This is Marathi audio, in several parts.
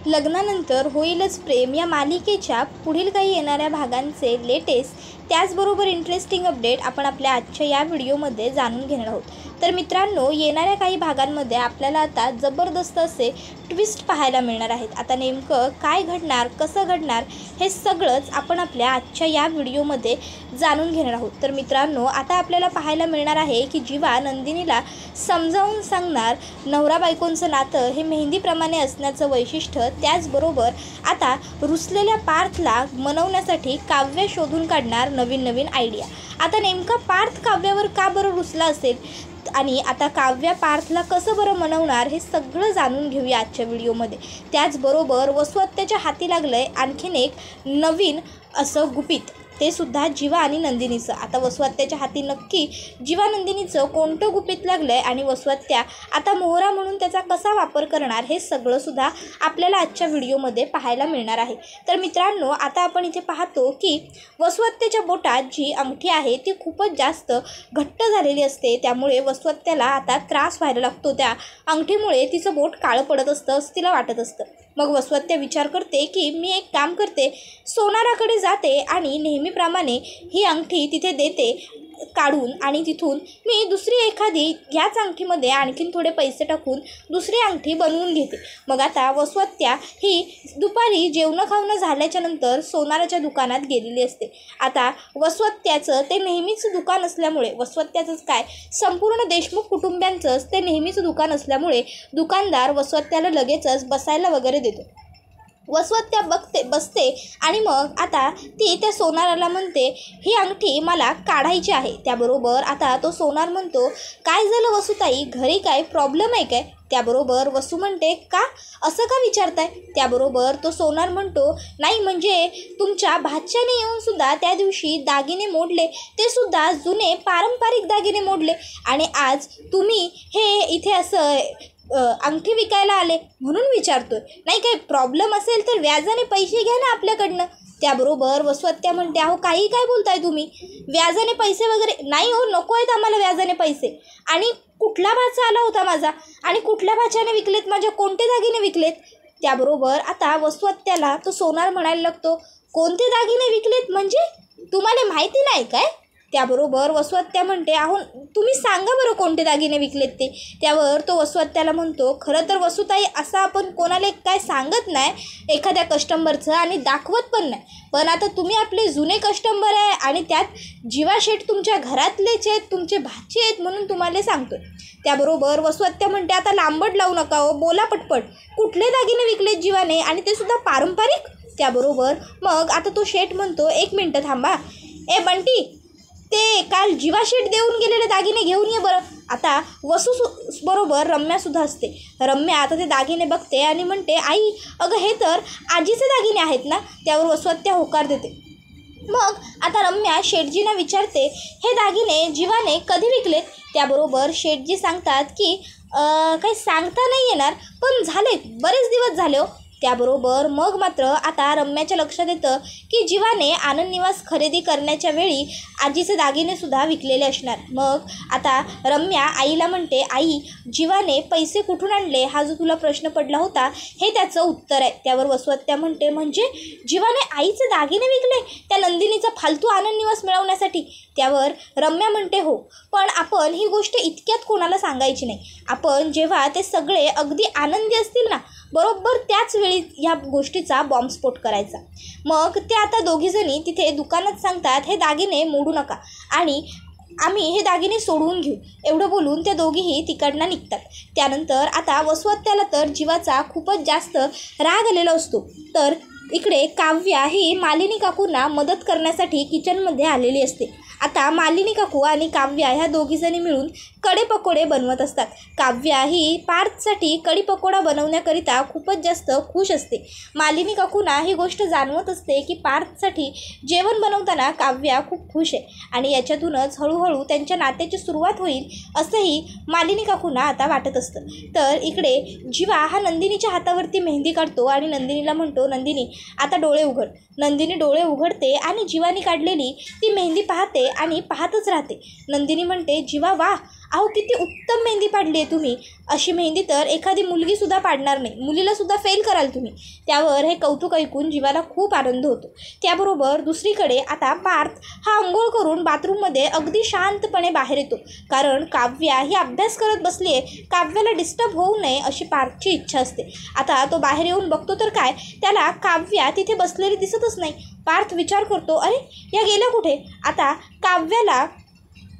लग्नानंतर होईलच प्रेम या मालिकेच्या पुढील काही येणाऱ्या भागांचे लेटेस्ट त्याचबरोबर इंटरेस्टिंग अपडेट आपण आपल्या आजच्या या व्हिडिओमध्ये जाणून घेणार आहोत। तर मित्रांनो, येणाऱ्या काही भागांमध्ये आपल्याला आता जबरदस्त असे ट्विस्ट पाहायला मिळणार आहेत। आता नेमकं काय घडणार, कसं घडणार हे सगळंच आपण आपल्या आजच्या या व्हिडिओमध्ये जाणून घेणार आहोत। तर मित्रांनो, आता आपल्याला पाहायला मिळणार आहे की जीवा नंदिनीला समजावून सांगणार नवरा बायकोंचं नातं हे मेहंदीप्रमाणे असण्याचं वैशिष्ट्य, त्याचबरोबर आता रुसलेल्या पार्थला मनवण्यासाठी काव्य शोधून काढणार नवीन आयडिया। आता नेमका पार्थ काव्यावर का बरं रुसला असेल आणि आता काव्या पार्थला कसं बरं मनवणार हे सगळं जाणून घेऊया आजच्या व्हिडिओमध्ये। त्याचबरोबर वसुहत्याच्या हाती लागलंय आणखीन एक नवीन असं गुपित, ते सुद्धा जीवा आणि नंदिनीचं। आता वसुहत्याच्या हाती नक्की जीवा नंदिनीचं कोणतं गुपित लागलंय आणि वसुहत्या आता मोहरा म्हणून त्याचा कसा वापर करणार हे सगळं सुद्धा आपल्याला आजच्या व्हिडिओमध्ये पाहायला मिळणार आहे। तर मित्रांनो, आता आपण इथे पाहतो की वसुहत्याच्या बोटात जी अंगठी आहे ती खूपच जास्त घट्ट झालेली असते, त्यामुळे वसुहत्याला आता त्रास व्हायला लागतो। त्या अंगठीमुळे तिचं बोट काळं पडत असतं असं तिला वाटत असतं। मग वसुहत्या विचार करते की मी एक काम करते, सोनाराकडे जाते आणि नेहमीप्रमाणे ही अंगठी तिथे देते काढून आणि तिथून मी दुसरी एखादी ह्याच अंगठीमध्ये आणखीन थोडे पैसे टाकून दुसरी अंगठी बनवून घेते। मग आता वसुहत्या ही दुपारी जेवणं खावणं झाल्याच्या नंतर सोनाराच्या दुकानात गेलेली असते। आता वसुहत्याचं ते नेहमीच दुकान असल्यामुळे, वसुहत्याचंच काय संपूर्ण देशमुख कुटुंबियांचंच ते नेहमीचं दुकान असल्यामुळे दुकानदार वसुहत्याला लगेचच बसायला वगैरे देतो। वसुहत्या बसते आणि मग आता ती त्या सोनाराला म्हणते ही अंगठी मला काढायची आहे। त्याबरोबर आता तो सोनार म्हणतो काय झालं वसुताई, घरी काय प्रॉब्लेम आहे काय? त्याबरोबर वसू म्हणते का, असं का विचारताय? त्याबरोबर तो सोनार म्हणतो नाही म्हणजे तुमच्या भाच्याने येऊन सुद्धा त्या दिवशी दागिने मोडले, ते सुद्धा जुने पारंपरिक दागिने मोडले आणि आज तुम्ही हे इथे असं अंगठी विकायला आले म्हणून विचारतोय, नाही काही प्रॉब्लेम असेल तर व्याजाने पैसे घ्या ना आपल्याकडनं। त्याबरोबर वसुहत्या म्हणते अहो काही काय बोलताय तुम्ही, व्याजाने पैसे वगैरे नाही हो, नको आहेत आम्हाला व्याजाने पैसे। आणि कुठला भाचा आला होता माझा आणि कुठल्या भाच्याने विकलेत माझ्या, कोणते दागिने विकलेत? त्याबरोबर आता वसुहत्याला तो सोनार म्हणायला लागतो कोणते दागिने विकलेत म्हणजे तुम्हाला माहिती नाही काय? त्याबरोबर वसुहत्या म्हणते अहो तुम्ही सांगा बरं कोणते दागिने विकलेत ते। त्यावर तो वसुहत्याला म्हणतो खरं तर वसुताई असं आपण कोणाला काय सांगत नाही एखाद्या कस्टमरचं आणि दाखवत पण नाही, पण आता तुम्ही आपले जुने कस्टमर आहे आणि त्यात जीवा शेठ तुमच्या घरातलेच आहेत, तुमचे भाचे आहेत म्हणून तुम्हाला सांगतो। त्याबरोबर वसुहत्या म्हणते आता लांबड लावू नका हो, बोला पटपट, कुठले दागिने विकलेत जीवाने आणि ते सुद्धा पारंपरिक? त्याबरोबर मग आता तो शेठ म्हणतो एक मिनटं थांबा, ए बंटी ते काल जीवा शेठ देऊन गेलेले दागिने घेऊन ये बरं। आता वसू बरोबर रम्यासुद्धा असते। रम्या आता ते दागिने बघते आणि म्हणते आई अगं हे तर आजीचे दागिने आहेत ना? त्यावर वसुहत्या होकार देते। मग आता रम्या शेठजींना विचारते हे दागिने जीवाने कधी विकलेत? त्याबरोबर शेठजी सांगतात की काही सांगता नाही येणार पण झाले बरेच दिवस झाले हो। त्याबरोबर मग मात्र आता रम्याच्या लक्षात येतं की जीवाने आनंद निवास खरेदी करण्याच्या वेळी आजीचे दागिनेसुद्धा विकलेले असणार। मग आता रम्या आईला म्हणते आई जीवाने पैसे कुठून आणले हा जो तुला प्रश्न पडला होता हे त्याचं उत्तर आहे। त्यावर वसुहत्या म्हणते म्हणजे जीवाने आईचे दागिने विकले त्या नंदिनीचा फालतू आनंद निवास मिळवण्यासाठी? त्यावर रम्या म्हणते हो, पण आपण ही गोष्ट इतक्यात कोणाला सांगायची नाही, आपण जेव्हा ते सगळे अगदी आनंदी असतील ना बरोबर त्याच वेळी ह्या गोष्टीचा बॉम्बस्फोट करायचा। मग ते आता दोघीजणी तिथे दुकानात सांगतात हे दागिने मोडू नका आणि आम्ही हे दागिने सोडवून घेऊ, एवढं बोलून त्या दोघीही तिकडनं निघतात। त्यानंतर आता वसुहत्याला तर जीवाचा खूपच जास्त राग आलेला असतो, तर इकडे काव्या ही मालिनी काकूंना मदत करण्यासाठी किचनमध्ये आलेली असते। आता मालिनी काकू आणि काव्या ह्या दोघीजणी मिळून कढी पकोडे बनवत असतात। काव्या ही पार्थसाठी कढी पकोडा बनवण्याकरिता खूपच जास्त खुश असते। मालिनी काकूंना ही गोष्ट जाणवत असते की पार्थसाठी जेवण बनवताना काव्या खूप खुश आहे आणि याच्यातूनच हळूहळू त्यांच्या नात्याची सुरुवात होईल असंही मालिनी काकूंना आता वाटत असतं। तर इकडे जीवा हा नंदिनीच्या हातावरती मेहंदी काढतो आणि नंदिनीला म्हणतो नंदिनी आता डोळे उघड। नंदिनी डोळे उघडते आणि जीवाने काढलेली ती मेहंदी पाहते आणि पाहतच राहते। नंदिनी म्हणते जीवा वाह, अहो किती उत्तम मेहंदी पाडली आहे तुम्ही, अशी मेहंदी तर एखादी मुलगीसुद्धा पाडणार नाही, मुलीलासुद्धा फेल कराल तुम्ही. त्यावर हे कौतुक ऐकून जीवाला खूप आनंद होतो. त्याबरोबर दुसरीकडे आता पार्थ हा अंघोळ करून बाथरूममध्ये अगदी शांतपणे बाहेर येतो, कारण काव्या ही अभ्यास करत बसली आहे. काव्याला डिस्टर्ब होऊ नये अशी पार्थची इच्छा असते. आता तो बाहेर येऊन बघतो तर काय, त्याला काव्या तिथे बसलेली दिसतच नाही. पार्थ विचार करतो, अरे या गेल्या कुठे. आता काव्याला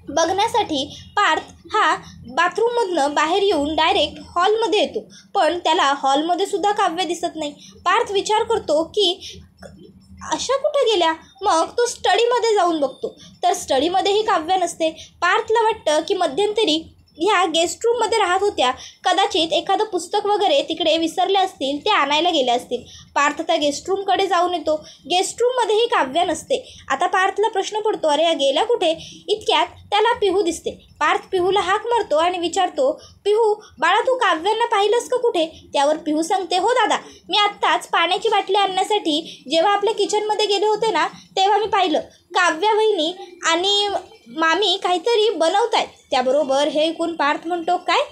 बघण्यासाठी पार्थ हा बाथरूममधनं बाहेर येऊन डायरेक्ट हॉलमध्ये येतो, पण त्याला हॉलमध्ये सुद्धा काव्य दिसत नाही. पार्थ विचार करतो की अशा कुठे गेल्या. मग तो स्टडीमध्ये जाऊन बघतो, तर स्टडीमध्येही काव्य नसते. पार्थला वाटतं की मध्यंतरी ह्या गेस्ट रूममध्ये राहत होत्या, कदाचित एखादं पुस्तक वगैरे तिकडे विसरले असतील, ते आणायला गेले असतील. पार्थ त्या गेस्ट रूमकडे जाऊन येतो. गेस्ट रूममध्येही काव्य नसते. आता पार्थला प्रश्न पडतो, अरे या गेल्या कुठे. इतक्यात त्याला पिहू दिसते. पार्थ पिहूला हाक मारतो आणि विचारतो, पिहू बाळा तू काव्यांना पाहिलंस का कुठे. त्यावर पिहू सांगते, हो दादा, मी आत्ताच पाण्याची बाटली आणण्यासाठी जेव्हा आपल्या किचनमध्ये गेले होते ना, तेव्हा मी पाहिलं काव्या वहिनी आणि मामी काहीतरी बनवत आहेत. त्याबरोबर हे ऐकून पार्थ म्हणतो, काय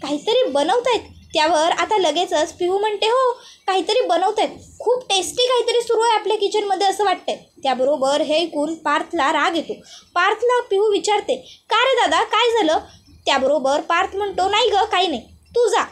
काहीतरी बनवत आहेत. त्यावर आता लगेचच पिहू म्हणते, हो काहीतरी बनवत आहेत, खूप टेस्टी काहीतरी सुरू आहे आपल्या किचनमध्ये असं वाटतंय. त्याबरोबर हे ऐकून पार्थला राग येतो. पार्थला पिहू विचारते, का रे दादा काय झालं. त्याबरोबर पार्थ म्हणतो, नाही गं काही नाही, तू जा.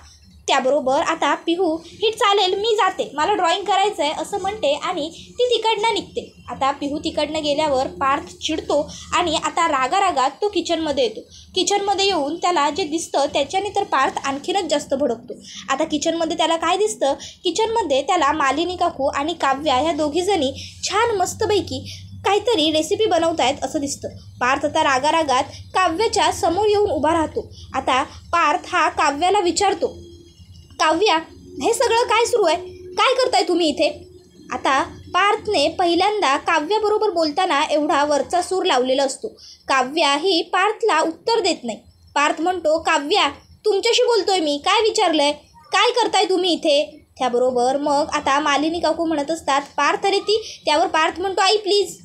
त्याबरोबर आता पिहू ही चालेल मी जाते, मला ड्रॉइंग करायचं आहे असं म्हणते आणि ती तिकडनं निघते. आता पिहू तिकडनं गेल्यावर पार्थ चिडतो आणि आता रागारागात तो किचनमध्ये येतो. किचनमध्ये येऊन त्याला जे दिसतं त्याच्याने तर पार्थ आणखीनच जास्त भडकतो. आता किचनमध्ये त्याला काय दिसतं, किचनमध्ये त्याला मालिनी काकू आणि काव्या ह्या दोघीजणी छान मस्तपैकी काहीतरी रेसिपी बनवत आहेत असं दिसतं. पार्थ आता रागारागात काव्याच्या समोर येऊन उभा राहतो. आता पार्थ हा काव्याला विचारतो, काव्या हे सगळं काय सुरू आहे, काय करताय तुम्ही इथे. आता पार्थने पहिल्यांदा काव्याबरोबर बोलताना एवढा वरचा सूर लावलेला असतो. काव्या ही पार्थला उत्तर देत नाही. पार्थ म्हणतो, काव्या तुमच्याशी बोलतोय मी, काय विचारलं आहे, काय करताय तुम्ही इथे. त्याबरोबर मग आता मालिनी काकू म्हणत असतात, पार्थ अरे ती. त्यावर पार्थ म्हणतो, आई प्लीज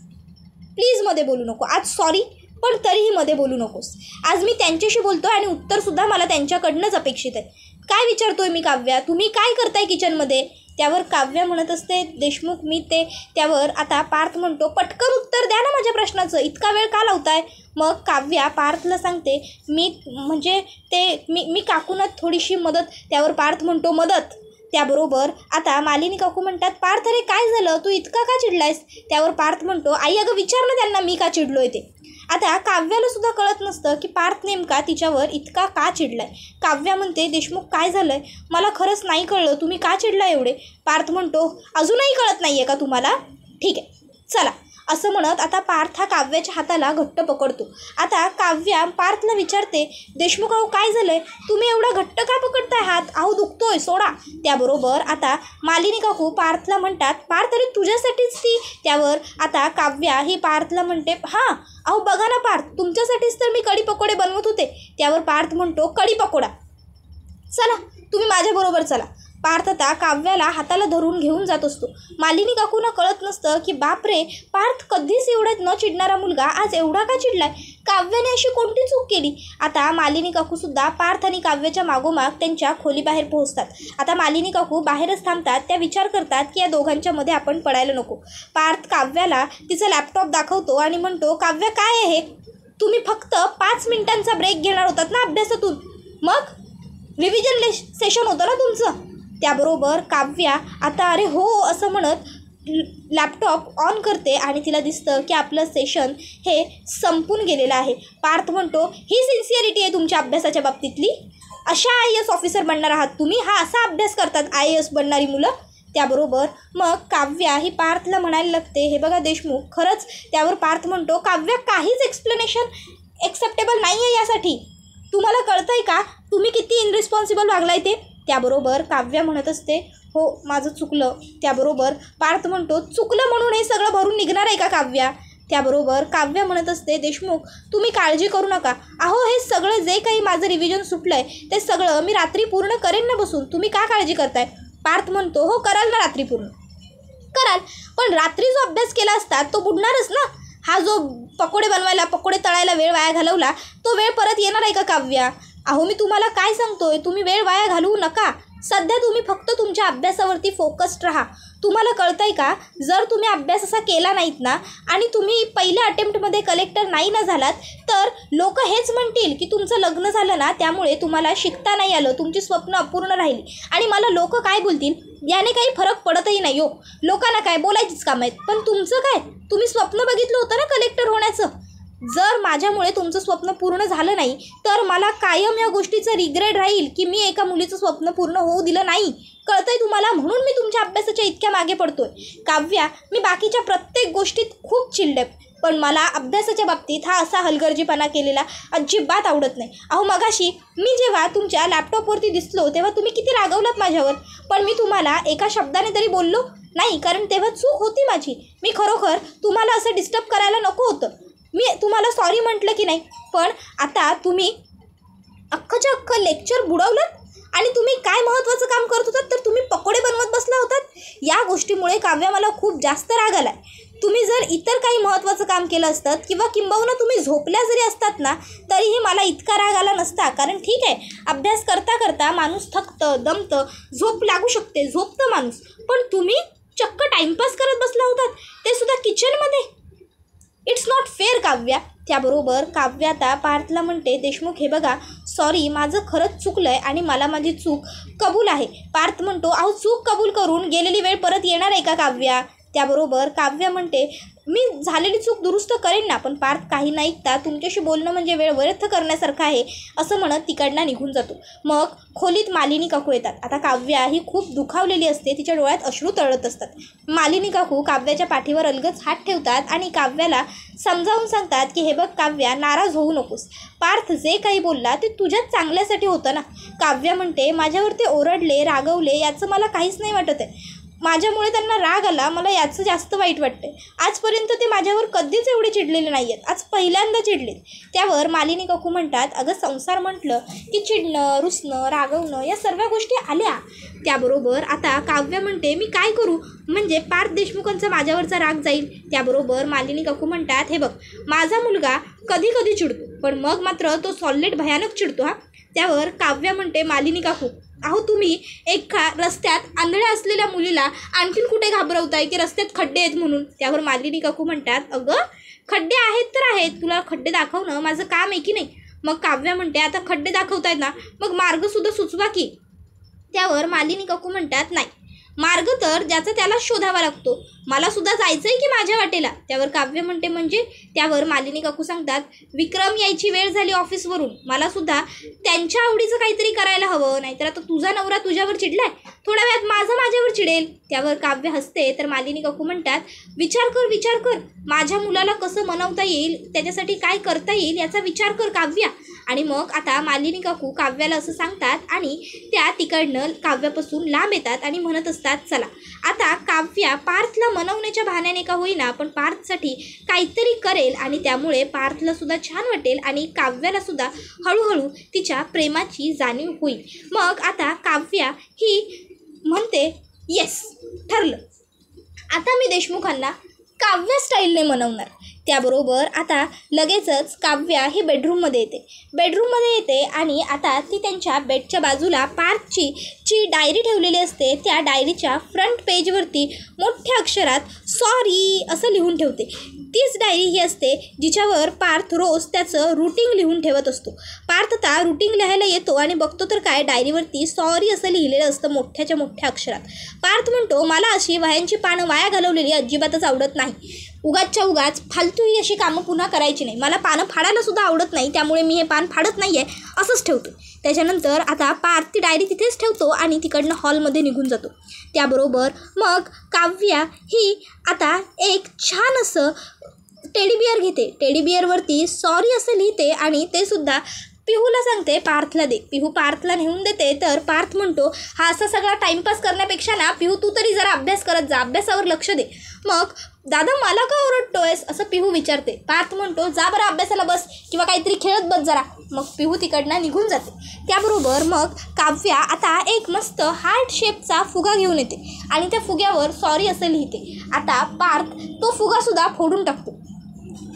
प्लीज मध्ये बोलू नको, आज सॉरी पण तरीही मध्ये बोलू नकोस, आज मी त्यांच्याशी बोलतो आणि उत्तरसुद्धा मला त्यांच्याकडनंच अपेक्षित आहे. काय विचारतोय मी काव्या, तुम्ही काय करताय किचनमध्ये. त्यावर काव्या म्हणत असते, देशमुख मी ते. त्यावर आता पार्थ म्हणतो, पटकन उत्तर द्या ना माझ्या प्रश्नाचं, इतका वेळ का लावताय. मग काव्या पार्थला सांगते, मी काकूंना थोडीशी मदत. त्यावर पार्थ म्हणतो, मदत. त्याबरोबर आता मालिनी काकू म्हणतात, पार्थ अरे काय झालं, तू इतका का चिडलायस. त्यावर पार्थ म्हणतो, आई अगं विचार ना त्यांना मी का चिडलोय ते. आता काव्याला सुद्धा कळत नसतं की पार्थ नेमका तिच्यावर इतका का चिडलाय. काव्या म्हणते, देशमुख काय झालंय, मला खरंच नाही कळलं, तुम्ही का चिडला एवढे. पार्थ म्हणतो, अजूनही कळत नाही आहे का तुम्हाला, ठीक आहे चला. असं म्हणत आता पार्थ हा काव्याच्या हाताला घट्ट पकडतो. आता काव्या पार्थला विचारते, देशमुख अहो काय झालंय, तुम्ही एवढा घट्ट का पकडताय हात, अहो दुखतोय सोडा. त्याबरोबर आता मालिनी काकू पार्थला म्हणतात, पार्थ अरे तुझ्यासाठीच ती. त्यावर आता काव्या ही पार्थला म्हणते, हां अहो बघा ना पार्थ, तुमच्यासाठीच तर मी कढी पकोडे बनवत होते. त्यावर पार्थ म्हणतो, कढी पकोडा, चला तुम्ही माझ्याबरोबर चला. पार्थ आता काव्याला हाताला धरून घेऊन जात असतो. मालिनी काकूंना कळत नसतं की बापरे, पार्थ कधीच एवढ्यात न चिडणारा मुलगा आज एवढा का चिडलाय, काव्याने अशी कोणती चूक केली. आता मालिनी काकूसुद्धा पार्थ आणि काव्याच्या मागोमाग त्यांच्या खोलीबाहेर पोहोचतात. आता मालिनी काकू बाहेरच थांबतात. त्या विचार करतात की या दोघांच्या मध्ये आपण पडायला नको. पार्थ काव्याला तिचा लॅपटॉप दाखवतो आणि म्हणतो, काव्या काय आहे, तुम्ही फक्त 5 मिनिटांचा ब्रेक घेणार होतात ना अभ्यासातून, मग रिव्हिजन सेशन होतं ना तुमचं. त्याबरोबर काव्या आता अरे हो असं म्हणत लॅपटॉप ऑन करते आणि तिला दिसतं की आपलं सेशन हे संपून गेलेलं आहे. पार्थ म्हणतो, ही सिन्सिअरिटी आहे तुमच्या अभ्यासाच्या बाबतीतली, अशा IAS ऑफिसर बनणार आहात तुम्ही, हा असा अभ्यास करतात IAS बनणारी मुलं. त्याबरोबर मग काव्या ही पार्थला म्हणायला लागते, हे बघा देशमुख खरंच. त्यावर पार्थ म्हणतो, काव्या काहीच एक्सप्लेनेशन एक्सेप्टेबल नाही आहे यासाठी, तुम्हाला कळतंय का तुम्ही किती इनरिस्पॉन्सिबल वागलाय ते. त्याबरोबर काव्या म्हणत असते, हो माझं चुकलं. त्याबरोबर पार्थ म्हणतो, चुकलं म्हणून हे सगळं भरून निघणार आहे का काव्या. त्याबरोबर काव्या म्हणत असते, देशमुख तुम्ही काळजी करू नका, अहो हे सगळं जे काही माझं रिव्हिजन सुटलं आहे ते सगळं मी रात्री पूर्ण करेन ना बसून, तुम्ही का काळजी करताय. पार्थ म्हणतो, हो कराल ना रात्री पूर्ण कराल, पण रात्री जो अभ्यास केला असता तो बुडणारच ना. हा जो पकोडे बनवायला पकोडे तळायला वेळ वाया घालवला तो वेळ परत येणार आहे का काव्या? अहो मी तुम्हाला काय सांगतोय, तुम्ही वेळ वाया घालवू नका. सध्या तुम्ही फक्त तुमच्या अभ्यासावरती फोकस्ड राहा. तुम्हाला कळतंय का, जर तुम्ही अभ्यास असा केला नाहीत ना आणि तुम्ही पहिल्या अटेम्प्टमध्ये कलेक्टर नाही ना झालात तर लोक हेच म्हणतील की तुमचं लग्न झालं ना त्यामुळे तुम्हाला शिकता नाही आलं, तुमची स्वप्न अपूर्ण राहिली. आणि मला लोक काय बोलतील याने काही फरक पडतही नाही हो. लोकांना काय बोलायचीच काम आहेत. पण तुमचं काय, तुम्ही स्वप्न बघितलं होतं ना कलेक्टर होण्याचं. जर माझ्यामुळे तुमचं स्वप्न पूर्ण झालं नाही तर मला कायम या गोष्टीचं रिग्रेट राहील की मी एका मुलीचं स्वप्न पूर्ण होऊ दिलं नाही. कळतंय तुम्हाला? म्हणून मी तुमच्या अभ्यासाच्या इतक्या मागे पडतोय. काव्या, मी बाकीच्या प्रत्येक गोष्टीत खूप चिल्ड पण मला अभ्यासाच्या बाबतीत हा असा हलगर्जीपणा केलेला अजिबात आवडत नाही. अहो मगाशी मी जेव्हा तुमच्या लॅपटॉपवरती दिसलो तेव्हा तुम्ही किती रागवलात माझ्यावर, पण मी तुम्हाला एका शब्दाने तरी बोललो नाही, कारण तेव्हा चूक होती माझी. मी खरोखर तुम्हाला असं डिस्टर्ब करायला नको होतं. मी तुम्हाला सॉरी म्हटलं की नाही, पण आता तुम्ही अख्खंच्या अख्खं लेक्चर बुडवलं आणि तुम्ही काय महत्त्वाचं काम करत होतात तर तुम्ही पकोडे बनवत बसला होतात. या गोष्टीमुळे काव्या मला खूप जास्त राग आला आहे. तुम्ही जर इतर काही महत्त्वाचं काम केलं असतं किंवा किंबहुना तुम्ही झोपल्या जरी असतात ना तरीही मला इतका राग आला नसता. कारण ठीक आहे, अभ्यास करता करता माणूस थकतं, दमतं, झोप लागू शकते, झोपतं माणूस, पण तुम्ही चक्क टाईमपास करत बसला होतात, ते सुद्धा किचनमध्ये. It's not fair Kavya. त्याबरोबर काव्या आता पार्थला म्हणते, देशमुख हे बघा, सॉरी, माझं खरंच चुकलं आहे आणि मला माझी चूक कबूल आहे. पार्थ म्हणतो, अहो चूक कबूल करून गेलेली वेळ परत येणार आहे का काव्या? त्याबरोबर काव्या म्हणते, मी झालेली चूक दुरुस्त करेन ना. पण पार्थ काही न ऐकता, तुमच्याशी बोलणं म्हणजे वेळ व्यर्थ करण्यासारखं आहे असं म्हणत तिकडनं निघून जातो. मग खोलीत मालिनी काकू येतात. आता काव्या ही खूप दुखावलेली असते, तिच्या डोळ्यात अश्रू तळत असतात. मालिनी काकू काव्याच्या पाठीवर अलगद हात ठेवतात आणि काव्याला समजावून सांगतात की हे बघ काव्या, नाराज होऊ नकोस. पार्थ जे काही बोलला ते तुझ्याच चांगल्यासाठी होतं ना. काव्या म्हणते, माझ्यावर ते ओरडले, रागवले याचं मला काहीच नाही वाटत आहे. माझ्यामुळे त्यांना राग आला, मला याचं जास्त वाईट वाटते. आजपर्यंत ते माझ्यावर कधीच एवढे चिडलेले नाही आहेत, आज पहिल्यांदा चिडलेत. त्यावर मालिनी काकू म्हणतात, अगं संसार म्हटलं की चिडणं, रुसणं, रागवणं या सर्व गोष्टी आल्या. त्याबरोबर आता काव्या म्हणते, मी काय करू म्हणजे पार्थ देशमुखांचा माझ्यावरचा राग जाईल. त्याबरोबर मालिनी काकू म्हणतात, हे बघ, माझा मुलगा कधी कधी चिडतो पण मग मात्र तो सॉलिड भयानक चिडतो हा. त्यावर काव्या म्हणते, मालिनी काकू, अहो तुम्ही एका रस्त्यात आंधळ्या असलेल्या मुलीला आणखीन कुठे घाबरवताय की रस्त्यात खड्डे आहेत म्हणून. त्यावर मालिनी काकू म्हणतात, अगं खड्डे आहेत तर आहेत, तुला खड्डे दाखवणं माझं काम आहे की नाही. मग काव्या म्हणते, आता खड्डे दाखवतायत ना मग मार्गसुद्धा सुचवा की. त्यावर मालिनी काकू म्हणतात, नाही, मार्ग तर ज्याचा त्याला शोधावा लागतो, मला सुद्धा जायचं आहे की माझ्या वाटेला. त्यावर काव्य म्हणते, म्हणजे? त्यावर मालिनी काकू सांगतात, विक्रम यायची वेळ झाली ऑफिसवरून, मला सुद्धा त्यांच्या आवडीचं काहीतरी करायला हवं, नाहीतर आता तुझा नवरा तुझ्यावर चिडलाय, थोड्या वेळात माझ्यावर चिडेल. त्यावर काव्य हसते तर मालिनी काकू म्हणतात, विचार कर, माझ्या मुलाला कसं मनवता येईल, त्याच्यासाठी काय करता येईल याचा विचार कर काव्या. आणि मग आता मालिनी काकू काव्याला असं सांगतात आणि त्या तिकडनं काव्यापासून लांब येतात आणि म्हणत असतात, चला आता काव्या पार्थला मनवण्याच्या बहाण्याने का होईना पण पार्थसाठी काहीतरी करेल आणि त्यामुळे पार्थला सुद्धा छान वाटेल आणि काव्याला सुद्धा हळूहळू तिच्या प्रेमाची जाणीव होईल. मग आता काव्या ही म्हणते, येस, ठरलं, आता मी देशमुखांना काव्या स्टाईलने मनवणार. त्याबरोबर आता लगेचच काव्या ही बेडरूममध्ये येते आणि आता ती त्यांच्या बेडच्या बाजूला पार्थची डायरी ठेवलेली असते. त्या डायरीच्या फ्रंट पेजवरती मोठ्या अक्षरात सॉरी असं लिहून ठेवते. तीच डायरी ही असते जिच्यावर पार्थ रोज त्याचं रुटीन लिहून ठेवत असतो. पार्थ आता रुटीन लिहायला येतो आणि बघतो तर काय, डायरीवरती सॉरी असं लिहिलेलं असतं मोठ्याच्या मोठ्या अक्षरात. पार्थ म्हणतो, मला अशी वह्यांची पानं वाया घालवलेली अजिबातच आवडत नाही. उगाचच्या उगाच फालतू ही अशी कामं पुन्हा करायची नाही. मला पानं फाडायला सुद्धा आवडत नाही, त्यामुळे मी हे पान फाडत नाही आहे, असंच ठेवतो. त्याच्यानंतर आता पार्थ ती डायरी तिथेच ठेवतो आणि तिकडनं हॉलमध्ये निघून जातो. त्याबरोबर मग काव्या ही आता एक छान असं टेडीबिअर घेते. टेडीबिअरवरती सॉरी असं लिहिते आणि ते सुद्धा पिहूला सांगते, पार्थला दे. पिहू पार्थला नेऊन देते तर पार्थ म्हणतो, हा असा सगळा टाईमपास करण्यापेक्षा ना पिहू तू तरी जरा अभ्यास करत जा, अभ्यासावर लक्ष दे. मग दादा मला का ओरडतोयस असं पिहू विचारते. पार्थ म्हणतो, जा बरं अभ्यासाला बस किंवा काहीतरी खेळत बस जरा. मग पिहू तिकडनं निघून जाते. त्याबरोबर मग काव्या आता एक मस्त हार्ट शेपचा फुगा घेऊन येते आणि त्या फुग्यावर सॉरी असं लिहिते. आता पार्थ तो फुगासुद्धा फोडून टाकतो.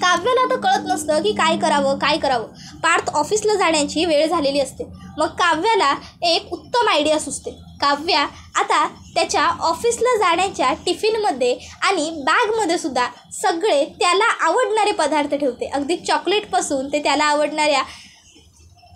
काव्याला आता कळत नसतं की काय करावं. पार्थ ऑफिसला जाण्याची वेळ झालेली असते. मग काव्याला एक उत्तम आयडिया सुचते. काव्या आता त्याच्या ऑफिसला जाण्याच्या टिफिनमध्ये आणि बॅगमध्ये सुद्धा सगळे त्याला आवडणारे पदार्थ ठेवते. अगदी चॉकलेटपासून ते त्याला आवडणाऱ्या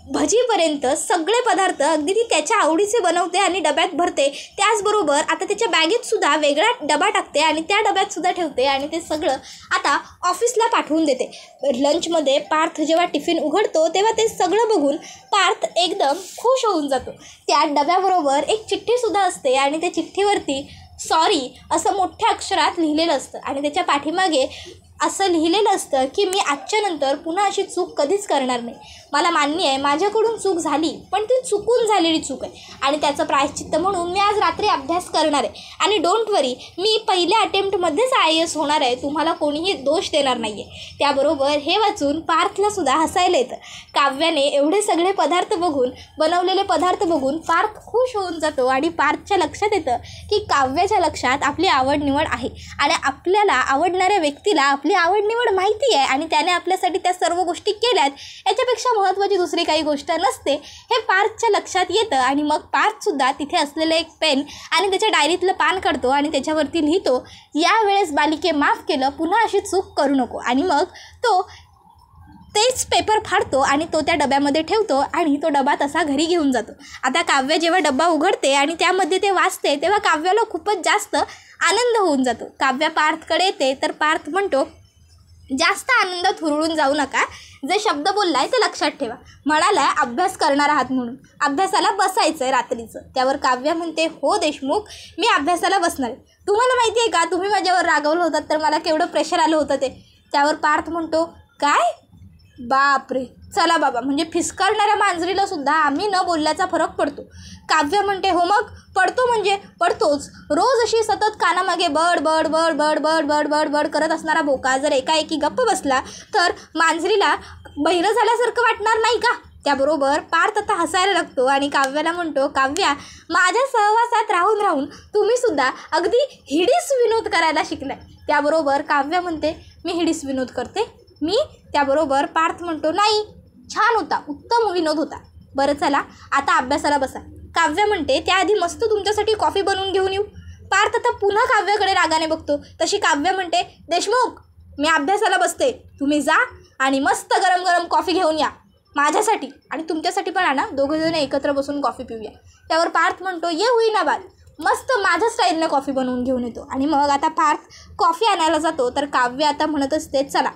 भजीपर्यंत सगळे पदार्थ अगदी ती त्याच्या आवडीचे बनवते आणि डब्यात भरते. त्याचबरोबर आता त्याच्या बॅगेतसुद्धा वेगळा डबा टाकते आणि त्या डब्यातसुद्धा ठेवते आणि ते सगळं आता ऑफिसला पाठवून देते. लंचमध्ये पार्थ जेव्हा टिफिन उघडतो तेव्हा ते सगळं बघून पार्थ एकदम खुश होऊन जातो. त्या डब्याबरोबर एक चिठ्ठीसुद्धा असते आणि त्या चिठ्ठीवरती सॉरी असं मोठ्या अक्षरात लिहिलेलं असतं आणि त्याच्या पाठीमागे असं लिहिलेलं असतं की मी आजच्या नंतर पुन्हा अशी चूक कधीच करणार नाही. मला मान्य आहे माझ्याकडून चूक झाली, पण ती चुकून झालेली चूक आहे आणि त्याचं प्रायश्चित्त म्हणून मी आज रात्री अभ्यास करणार आहे आणि डोंट वरी, मी पहिल्या अटेम्प्टमध्येच IAS होणार आहे. तुम्हाला कोणीही दोष देणार नाही आहे. त्याबरोबर हे वाचून पार्थलासुद्धा हसायला येतं. काव्याने एवढे सगळे पदार्थ बघून, बनवलेले पदार्थ बघून पार्थ खुश होऊन जातो आणि पार्थच्या लक्षात येतं की काव्याच्या लक्षात आपली आवड निवड आहे आणि आपल्याला आवडणाऱ्या व्यक्तीला आपली आवड निवड माहिती आहे आणि त्याने आपल्यासाठी त्या सर्व गोष्टी केल्यात. याच्यापेक्षा महत्त्वाची दुसरी काही गोष्ट नसते हे पार्थच्या लक्षात येतं आणि मग पार्थसुद्धा तिथे असलेलं एक पेन आणि त्याच्या डायरीतलं पान काढतो आणि त्याच्यावरती लिहितो, यावेळेस बालिके माफ केलं, पुन्हा अशी चूक करू नको. आणि मग तो तेच पेपर फाडतो आणि तो त्या डब्यामध्ये ठेवतो आणि तो डबा तसा घरी घेऊन जातो. आता काव्य जेव्हा डबा उघडते आणि त्यामध्ये ते वाचते तेव्हा काव्याला खूपच जास्त आनंद होऊन जातो. काव्य पार्थकडे येते तर पार्थ म्हणतो, जास्त आनंदात हुरळून जाऊ नका, जे शब्द बोललाय ते लक्षात ठेवा. म्हणालाय अभ्यास करणार आहात म्हणून, अभ्यासाला बसायचं आहे रात्रीचं. त्यावर काव्य म्हणते, हो देशमुख, मी अभ्यासाला बसणार आहे. तुम्हाला माहिती आहे का तुम्ही माझ्यावर रागवलं होतात तर मला केवढं प्रेशर आलं होतं ते. त्यावर पार्थ म्हणतो, काय बापरे, चला बाबा, म्हणजे फिसकारणाऱ्या मांजरीला सुद्धा आम्ही न बोलल्याचा फरक पडतो. काव्य म्हणते, हो मग पडतो, म्हणजे पडतोच. रोज अशी सतत कानामागे बड बड बड बड बड बड बड बड करत असणारा बोका जर एकाएकी गप्प बसला तर मांजरीला बहिरं झाल्यासारखं वाटणार नाही का. त्याबरोबर पार्थ आता हसायला लागतो आणि काव्याला म्हणतो, काव्या, माझ्या सहवासात राहून राहून तुम्हीसुद्धा अगदी हिडीस विनोद करायला शिकलाय. त्याबरोबर काव्य म्हणते, मी हिडीस विनोद करते मी. त्याबरोबर पार्थ म्हणतो, नाही, छान होता, उत्तम विनोद होता. बरं चला आता अभ्यासाला बसा. काव्य म्हणते, त्याआधी मस्त तुमच्यासाठी कॉफी बनवून घेऊन येऊ. पार्थ आता पुन्हा काव्याकडे रागाने बघतो. तशी काव्य म्हणते, देशमुख, मी अभ्यासाला बसते, तुम्ही जा आणि मस्त गरम गरम कॉफी घेऊन या माझ्यासाठी आणि तुमच्यासाठी पण आणा, दोघंजण एकत्र बसून कॉफी पिऊया. त्यावर पार्थ म्हणतो, ये होईना बात, मस्त माझ्या स्टाईलने कॉफी बनवून घेऊन येतो. आणि मग आता पार्थ कॉफी आणायला जातो तर काव्य आता म्हणत असते, चला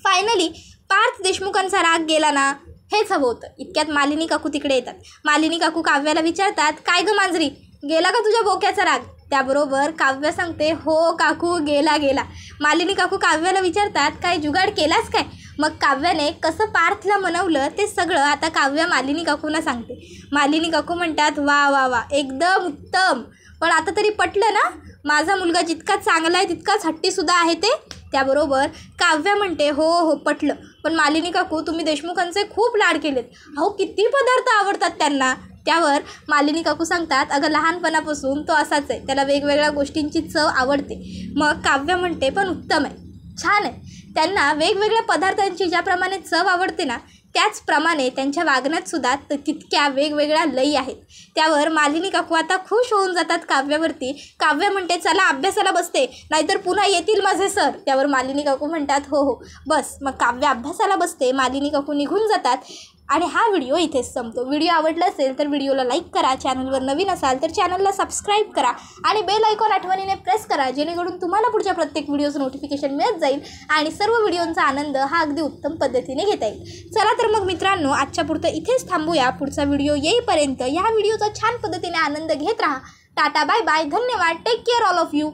फायनली पार्थ देशमुखांचा राग गेला ना, हेच हवं होतं. इतक्यात मालिनी काकू तिकडे येतात. मालिनी काकू काव्याला विचारतात, काय गं मांजरी, गेला का तुझ्या बोक्याचा राग. त्याबरोबर काव्य सांगते, हो काकू, गेला. मालिनी काकू काव्याला विचारतात, काय जुगाड केलास काय. मग काव्याने कसं पार्थला मनवलं ते सगळं आता काव्य मालिनी काकूंना सांगते. मालिनी काकू म्हणतात, वा वा वा, एकदम उत्तम, पण आता तरी पटलं ना, माझा मुलगा जितका चांगला आहे तितकाच हट्टीसुद्धा आहे ते. त्याबरोबर काव्य म्हणते, हो पटलं, पण मालिनी काकू तुम्ही देशमुखांचे खूप लाड केलेत, अहो किती पदार्थ आवडतात त्यांना. त्यावर मालिनी काकू सांगतात, अगं लहानपणापासून तो असाच आहे, त्याला वेगवेगळ्या गोष्टींची चव आवडते. मग काव्य म्हणते, पण उत्तम आहे, छान आहे, त्यांना वेगवेगळ्या पदार्थांची ज्याप्रमाणे चव आवडते ना त्याचप्रमाणे त्यांच्या वागण्यातसुद्धा तितक्या वेगवेगळ्या लई आहेत. त्यावर मालिनी काकू आता खुश होऊन जातात काव्यावरती. काव्य म्हणते, चला अभ्यासाला बसते, नाहीतर पुन्हा येतील माझे सर. त्यावर मालिनी काकू म्हणतात, हो बस. मग काव्य अभ्यासाला बसते, मालिनी काकू निघून जातात आणि हा व्हिडिओ इथेच संपतो. व्हिडिओ आवडला असेल तर व्हिडिओला लाईक करा, चॅनलवर नवीन असाल तर चॅनलला सबस्क्राईब करा आणि बेल आयकॉन आठवणीने प्रेस करा, जेणेकरून तुम्हाला पुढच्या प्रत्येक व्हिडिओचं नोटिफिकेशन मिळत जाईल आणि सर्व व्हिडिओंचा आनंद हा अगदी उत्तम पद्धतीने घेता येईल. चला तर मग मित्रांनो, आजच्या पुरतं इथेच थांबूया. पुढचा व्हिडिओ येईपर्यंत या व्हिडिओचा छान पद्धतीने आनंद घेत राहा. टाटा, बाय बाय, धन्यवाद, take care all of you.